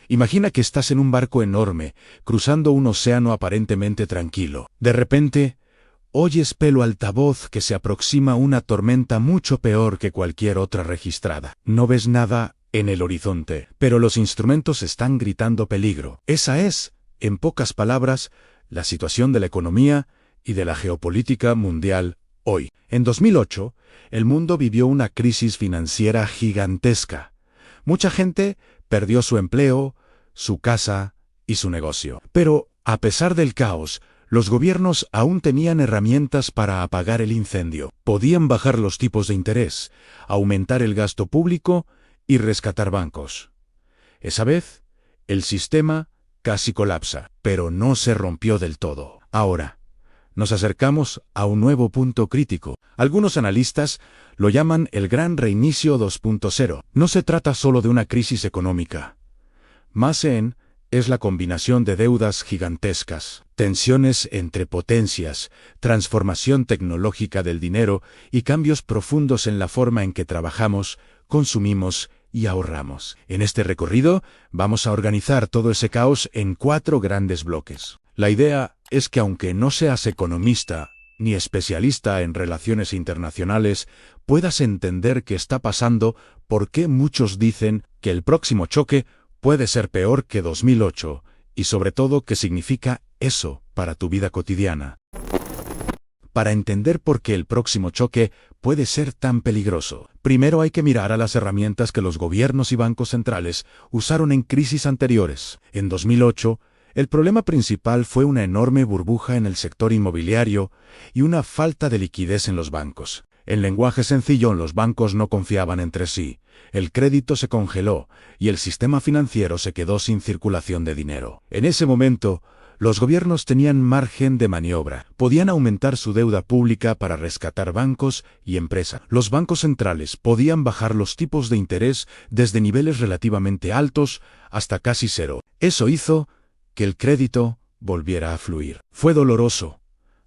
Imagina que estás en un barco enorme, cruzando un océano aparentemente tranquilo. De repente, oyes pelo altavoz que se aproxima una tormenta mucho peor que cualquier otra registrada. No ves nada en el horizonte, pero los instrumentos están gritando peligro. Esa es, en pocas palabras, la situación de la economía y de la geopolítica mundial hoy. En 2008, el mundo vivió una crisis financiera gigantesca. Mucha gente perdió su empleo, su casa y su negocio. Pero, a pesar del caos, los gobiernos aún tenían herramientas para apagar el incendio. Podían bajar los tipos de interés, aumentar el gasto público y rescatar bancos. Esa vez, el sistema casi colapsa, pero no se rompió del todo. Ahora, nos acercamos a un nuevo punto crítico. Algunos analistas lo llaman el Gran Reinicio 2.0. No se trata solo de una crisis económica. Más bien, es la combinación de deudas gigantescas, tensiones entre potencias, transformación tecnológica del dinero y cambios profundos en la forma en que trabajamos, consumimos y ahorramos. En este recorrido, vamos a organizar todo ese caos en 4 grandes bloques. La idea es que aunque no seas economista ni especialista en relaciones internacionales, puedas entender qué está pasando, por qué muchos dicen que el próximo choque puede ser peor que 2008, y sobre todo qué significa eso para tu vida cotidiana. Para entender por qué el próximo choque puede ser tan peligroso, primero hay que mirar a las herramientas que los gobiernos y bancos centrales usaron en crisis anteriores. En 2008, el problema principal fue una enorme burbuja en el sector inmobiliario y una falta de liquidez en los bancos. En lenguaje sencillo, los bancos no confiaban entre sí, el crédito se congeló y el sistema financiero se quedó sin circulación de dinero. En ese momento, los gobiernos tenían margen de maniobra. Podían aumentar su deuda pública para rescatar bancos y empresas. Los bancos centrales podían bajar los tipos de interés desde niveles relativamente altos hasta casi cero. Eso hizo que el crédito volviera a fluir. Fue doloroso.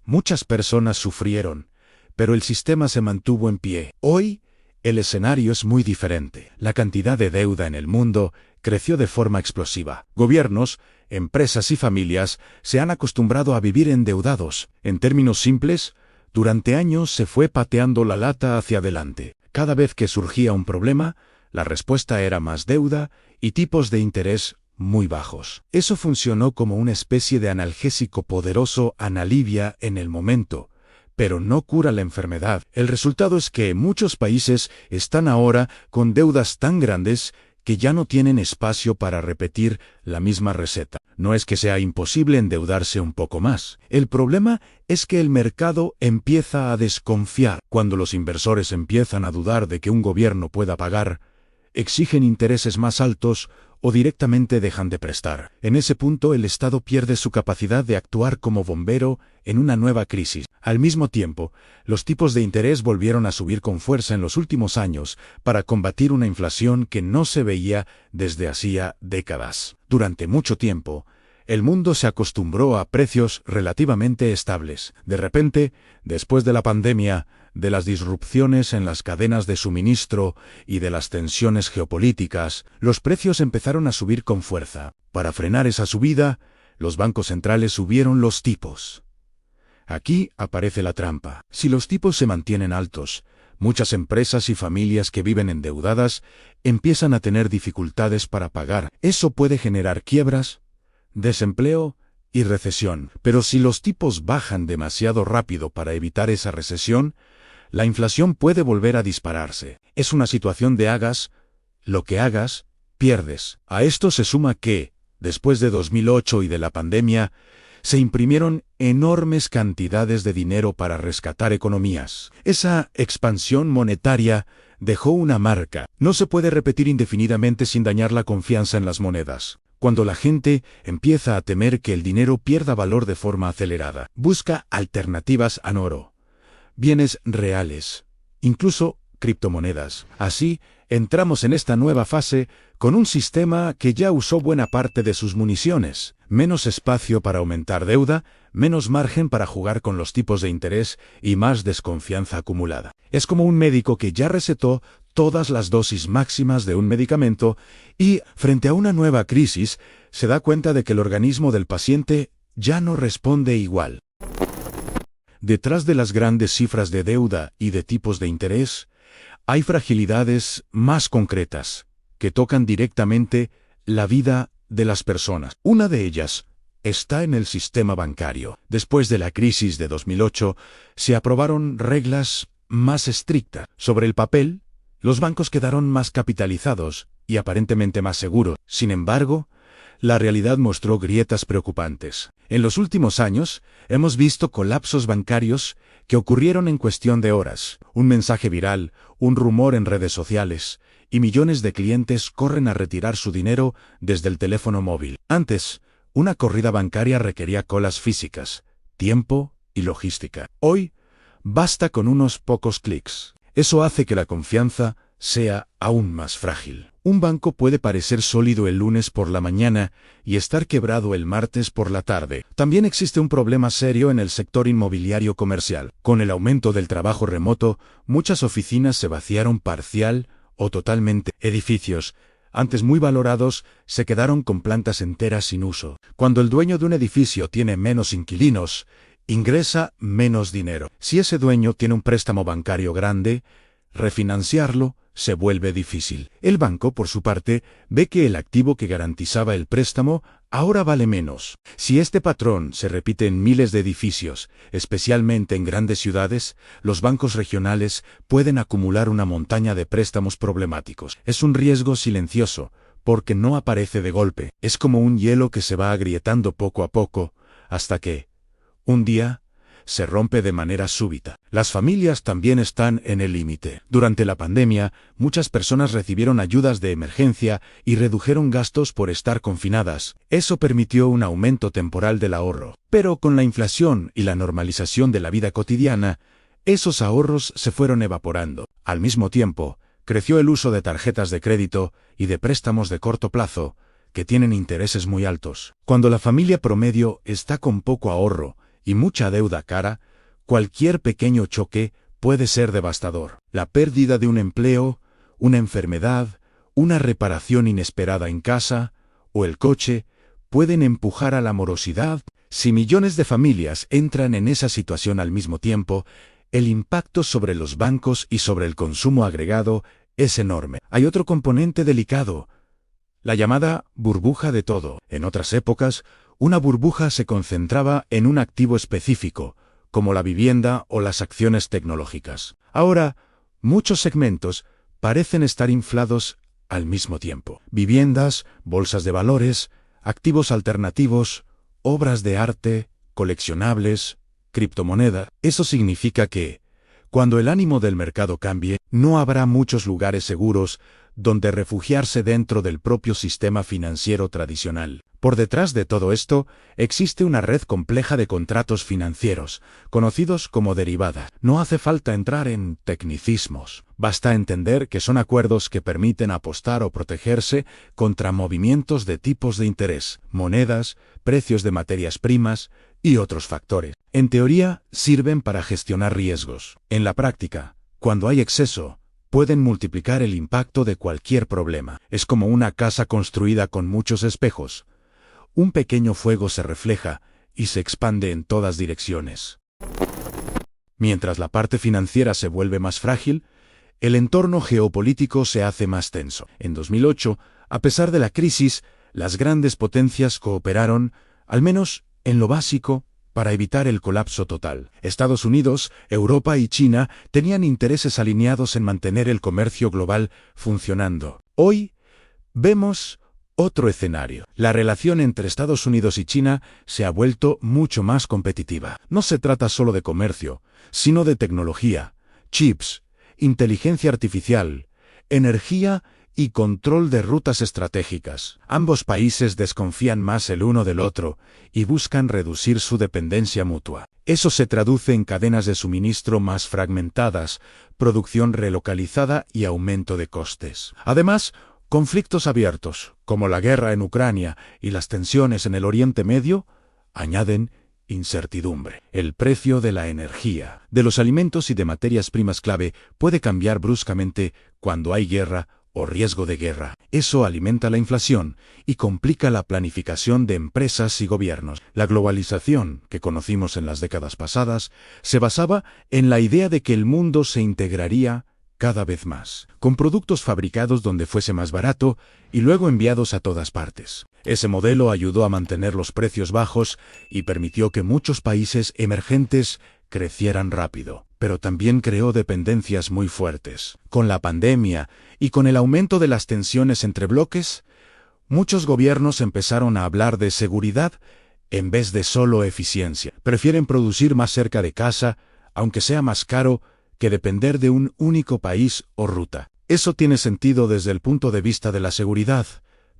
Muchas personas sufrieron, pero el sistema se mantuvo en pie. Hoy, el escenario es muy diferente. La cantidad de deuda en el mundo creció de forma explosiva. Gobiernos, empresas y familias se han acostumbrado a vivir endeudados. En términos simples, durante años se fue pateando la lata hacia adelante. Cada vez que surgía un problema, la respuesta era más deuda y tipos de interés muy bajos. Eso funcionó como una especie de analgésico poderoso, alivia en el momento, pero no cura la enfermedad. El resultado es que muchos países están ahora con deudas tan grandes que ya no tienen espacio para repetir la misma receta. No es que sea imposible endeudarse un poco más. El problema es que el mercado empieza a desconfiar. Cuando los inversores empiezan a dudar de que un gobierno pueda pagar, exigen intereses más altos o directamente dejan de prestar. En ese punto el Estado pierde su capacidad de actuar como bombero en una nueva crisis. Al mismo tiempo, los tipos de interés volvieron a subir con fuerza en los últimos años para combatir una inflación que no se veía desde hacía décadas. Durante mucho tiempo, el mundo se acostumbró a precios relativamente estables. De repente, después de la pandemia, de las disrupciones en las cadenas de suministro y de las tensiones geopolíticas, los precios empezaron a subir con fuerza. Para frenar esa subida, los bancos centrales subieron los tipos. Aquí aparece la trampa. Si los tipos se mantienen altos, muchas empresas y familias que viven endeudadas empiezan a tener dificultades para pagar. Eso puede generar quiebras, desempleo y recesión. Pero si los tipos bajan demasiado rápido para evitar esa recesión, la inflación puede volver a dispararse. Es una situación de hagas lo que hagas, pierdes. A esto se suma que, después de 2008 y de la pandemia, se imprimieron enormes cantidades de dinero para rescatar economías. Esa expansión monetaria dejó una marca. No se puede repetir indefinidamente sin dañar la confianza en las monedas. Cuando la gente empieza a temer que el dinero pierda valor de forma acelerada, busca alternativas al oro, bienes reales, incluso criptomonedas. Así, entramos en esta nueva fase con un sistema que ya usó buena parte de sus municiones. Menos espacio para aumentar deuda, menos margen para jugar con los tipos de interés y más desconfianza acumulada. Es como un médico que ya recetó todas las dosis máximas de un medicamento y, frente a una nueva crisis, se da cuenta de que el organismo del paciente ya no responde igual. Detrás de las grandes cifras de deuda y de tipos de interés, hay fragilidades más concretas, que tocan directamente la vida de las personas. Una de ellas está en el sistema bancario. Después de la crisis de 2008, se aprobaron reglas más estrictas. Sobre el papel, los bancos quedaron más capitalizados y aparentemente más seguros. Sin embargo, la realidad mostró grietas preocupantes. En los últimos años, hemos visto colapsos bancarios que ocurrieron en cuestión de horas. Un mensaje viral, un rumor en redes sociales, y millones de clientes corren a retirar su dinero desde el teléfono móvil. Antes, una corrida bancaria requería colas físicas, tiempo y logística. Hoy, basta con unos pocos clics. Eso hace que la confianza sea aún más frágil. Un banco puede parecer sólido el lunes por la mañana y estar quebrado el martes por la tarde. También existe un problema serio en el sector inmobiliario comercial. Con el aumento del trabajo remoto, muchas oficinas se vaciaron parcial o totalmente. Edificios, antes muy valorados, se quedaron con plantas enteras sin uso. Cuando el dueño de un edificio tiene menos inquilinos, ingresa menos dinero. Si ese dueño tiene un préstamo bancario grande, refinanciarlo se vuelve difícil. El banco, por su parte, ve que el activo que garantizaba el préstamo ahora vale menos. Si este patrón se repite en miles de edificios, especialmente en grandes ciudades, los bancos regionales pueden acumular una montaña de préstamos problemáticos. Es un riesgo silencioso, porque no aparece de golpe. Es como un hielo que se va agrietando poco a poco, hasta que, un día, se rompe de manera súbita. Las familias también están en el límite. Durante la pandemia, muchas personas recibieron ayudas de emergencia y redujeron gastos por estar confinadas. Eso permitió un aumento temporal del ahorro. Pero con la inflación y la normalización de la vida cotidiana, esos ahorros se fueron evaporando. Al mismo tiempo, creció el uso de tarjetas de crédito y de préstamos de corto plazo, que tienen intereses muy altos. Cuando la familia promedio está con poco ahorro y mucha deuda cara, cualquier pequeño choque puede ser devastador. La pérdida de un empleo, una enfermedad, una reparación inesperada en casa o el coche pueden empujar a la morosidad. Si millones de familias entran en esa situación al mismo tiempo, el impacto sobre los bancos y sobre el consumo agregado es enorme. Hay otro componente delicado, la llamada burbuja de todo. En otras épocas, una burbuja se concentraba en un activo específico, como la vivienda o las acciones tecnológicas. Ahora, muchos segmentos parecen estar inflados al mismo tiempo. Viviendas, bolsas de valores, activos alternativos, obras de arte, coleccionables, criptomoneda. Eso significa que, cuando el ánimo del mercado cambie, no habrá muchos lugares seguros donde refugiarse dentro del propio sistema financiero tradicional. Por detrás de todo esto, existe una red compleja de contratos financieros, conocidos como derivada. No hace falta entrar en tecnicismos. Basta entender que son acuerdos que permiten apostar o protegerse contra movimientos de tipos de interés, monedas, precios de materias primas y otros factores. En teoría, sirven para gestionar riesgos. En la práctica, cuando hay exceso, pueden multiplicar el impacto de cualquier problema. Es como una casa construida con muchos espejos. Un pequeño fuego se refleja y se expande en todas direcciones. Mientras la parte financiera se vuelve más frágil, el entorno geopolítico se hace más tenso. En 2008, a pesar de la crisis, las grandes potencias cooperaron, al menos en lo básico, para evitar el colapso total. Estados Unidos, Europa y China tenían intereses alineados en mantener el comercio global funcionando. Hoy, vemos otro escenario. La relación entre Estados Unidos y China se ha vuelto mucho más competitiva. No se trata solo de comercio, sino de tecnología, chips, inteligencia artificial, energía y control de rutas estratégicas. Ambos países desconfían más el uno del otro y buscan reducir su dependencia mutua. Eso se traduce en cadenas de suministro más fragmentadas, producción relocalizada y aumento de costes. Además, conflictos abiertos, como la guerra en Ucrania y las tensiones en el Oriente Medio, añaden incertidumbre. El precio de la energía, de los alimentos y de materias primas clave puede cambiar bruscamente cuando hay guerra o riesgo de guerra. Eso alimenta la inflación y complica la planificación de empresas y gobiernos. La globalización, que conocimos en las décadas pasadas, se basaba en la idea de que el mundo se integraría cada vez más, con productos fabricados donde fuese más barato y luego enviados a todas partes. Ese modelo ayudó a mantener los precios bajos y permitió que muchos países emergentes crecieran rápido, pero también creó dependencias muy fuertes. Con la pandemia y con el aumento de las tensiones entre bloques, muchos gobiernos empezaron a hablar de seguridad en vez de solo eficiencia. Prefieren producir más cerca de casa, aunque sea más caro, que depender de un único país o ruta. Eso tiene sentido desde el punto de vista de la seguridad,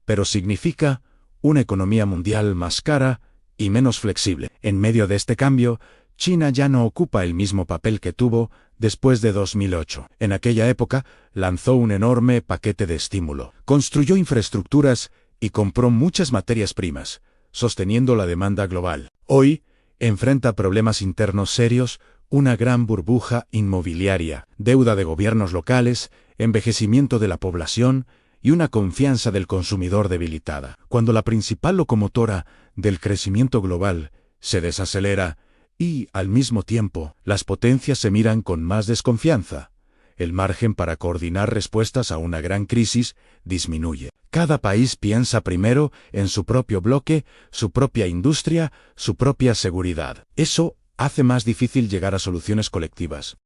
pero significa una economía mundial más cara y menos flexible. En medio de este cambio, China ya no ocupa el mismo papel que tuvo después de 2008. En aquella época, lanzó un enorme paquete de estímulo, construyó infraestructuras y compró muchas materias primas, sosteniendo la demanda global. Hoy, enfrenta problemas internos serios, una gran burbuja inmobiliaria, deuda de gobiernos locales, envejecimiento de la población y una confianza del consumidor debilitada. Cuando la principal locomotora del crecimiento global se desacelera y, al mismo tiempo, las potencias se miran con más desconfianza, el margen para coordinar respuestas a una gran crisis disminuye. Cada país piensa primero en su propio bloque, su propia industria, su propia seguridad. Eso hace más difícil llegar a soluciones colectivas.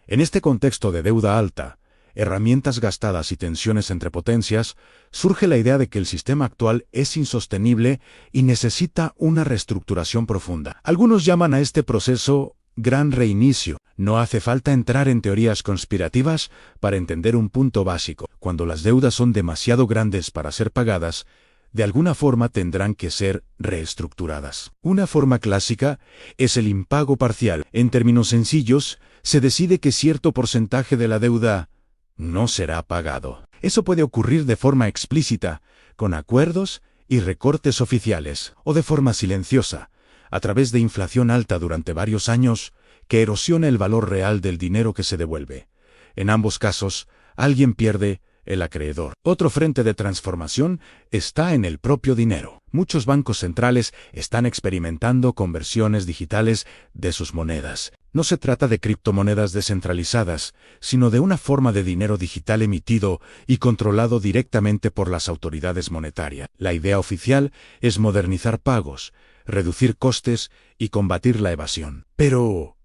En este contexto de deuda alta, herramientas gastadas y tensiones entre potencias, surge la idea de que el sistema actual es insostenible y necesita una reestructuración profunda. Algunos llaman a este proceso gran reinicio. No hace falta entrar en teorías conspirativas para entender un punto básico. Cuando las deudas son demasiado grandes para ser pagadas, de alguna forma tendrán que ser reestructuradas. Una forma clásica es el impago parcial. En términos sencillos, se decide que cierto porcentaje de la deuda no será pagado. Eso puede ocurrir de forma explícita, con acuerdos y recortes oficiales, o de forma silenciosa, a través de inflación alta durante varios años, que erosiona el valor real del dinero que se devuelve. En ambos casos, alguien pierde, el acreedor. Otro frente de transformación está en el propio dinero. Muchos bancos centrales están experimentando conversiones digitales de sus monedas. No se trata de criptomonedas descentralizadas, sino de una forma de dinero digital emitido y controlado directamente por las autoridades monetarias. La idea oficial es modernizar pagos, reducir costes y combatir la evasión. Pero,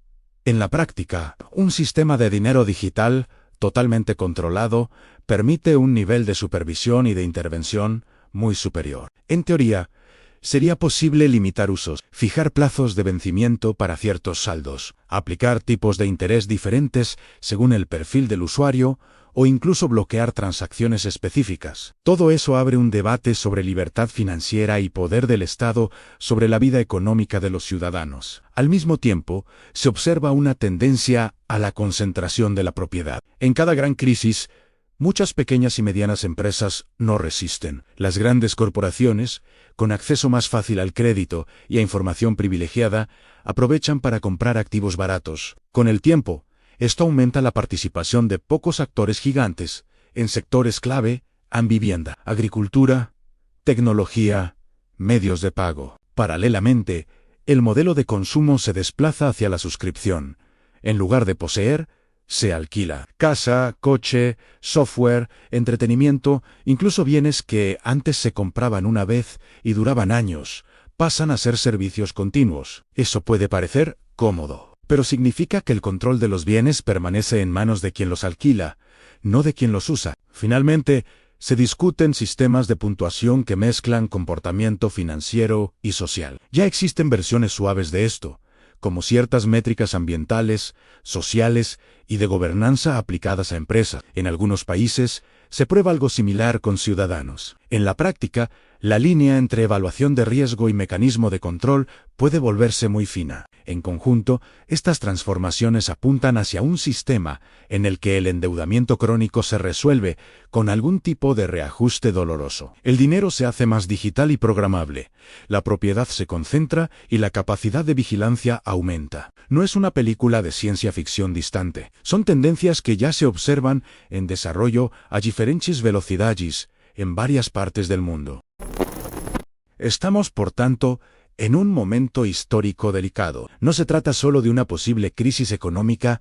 en la práctica, un sistema de dinero digital totalmente controlado permite un nivel de supervisión y de intervención muy superior. En teoría, sería posible limitar usos, fijar plazos de vencimiento para ciertos saldos, aplicar tipos de interés diferentes según el perfil del usuario o incluso bloquear transacciones específicas. Todo eso abre un debate sobre libertad financiera y poder del Estado sobre la vida económica de los ciudadanos. Al mismo tiempo, se observa una tendencia a la concentración de la propiedad. En cada gran crisis, muchas pequeñas y medianas empresas no resisten. Las grandes corporaciones, con acceso más fácil al crédito y a información privilegiada, aprovechan para comprar activos baratos. Con el tiempo, esto aumenta la participación de pocos actores gigantes en sectores clave, vivienda, agricultura, tecnología, medios de pago. Paralelamente, el modelo de consumo se desplaza hacia la suscripción. En lugar de poseer, se alquila. Casa, coche, software, entretenimiento, incluso bienes que antes se compraban una vez y duraban años, pasan a ser servicios continuos. Eso puede parecer cómodo, pero significa que el control de los bienes permanece en manos de quien los alquila, no de quien los usa. Finalmente, se discuten sistemas de puntuación que mezclan comportamiento financiero y social. Ya existen versiones suaves de esto, como ciertas métricas ambientales, sociales y de gobernanza aplicadas a empresas. En algunos países, se prueba algo similar con ciudadanos. En la práctica, La línea entre evaluación de riesgo y mecanismo de control puede volverse muy fina. En conjunto, estas transformaciones apuntan hacia un sistema en el que el endeudamiento crónico se resuelve con algún tipo de reajuste doloroso. El dinero se hace más digital y programable, la propiedad se concentra y la capacidad de vigilancia aumenta. No es una película de ciencia ficción distante, son tendencias que ya se observan en desarrollo a diferentes velocidades en varias partes del mundo. Estamos, por tanto, en un momento histórico delicado. No se trata solo de una posible crisis económica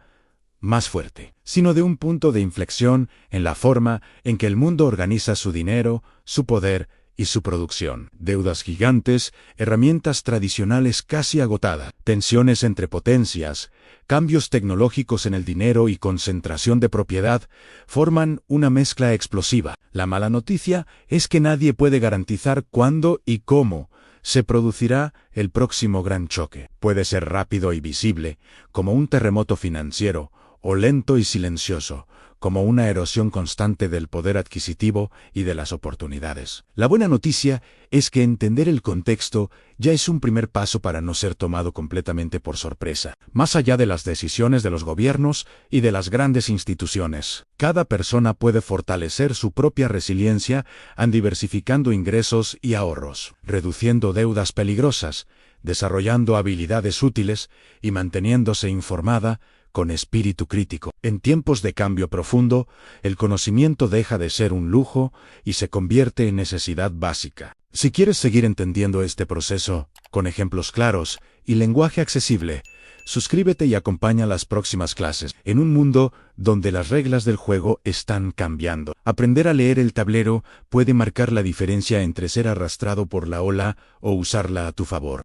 más fuerte, sino de un punto de inflexión en la forma en que el mundo organiza su dinero, su poder y su producción. Deudas gigantes, herramientas tradicionales casi agotadas, tensiones entre potencias, cambios tecnológicos en el dinero y concentración de propiedad forman una mezcla explosiva. La mala noticia es que nadie puede garantizar cuándo y cómo se producirá el próximo gran choque. Puede ser rápido y visible, como un terremoto financiero, o lento y silencioso, como una erosión constante del poder adquisitivo y de las oportunidades. La buena noticia es que entender el contexto ya es un primer paso para no ser tomado completamente por sorpresa. Más allá de las decisiones de los gobiernos y de las grandes instituciones, cada persona puede fortalecer su propia resiliencia diversificando ingresos y ahorros, reduciendo deudas peligrosas, desarrollando habilidades útiles y manteniéndose informada con espíritu crítico. En tiempos de cambio profundo, el conocimiento deja de ser un lujo y se convierte en necesidad básica. Si quieres seguir entendiendo este proceso, con ejemplos claros y lenguaje accesible, suscríbete y acompaña las próximas clases. En un mundo donde las reglas del juego están cambiando, aprender a leer el tablero puede marcar la diferencia entre ser arrastrado por la ola o usarla a tu favor.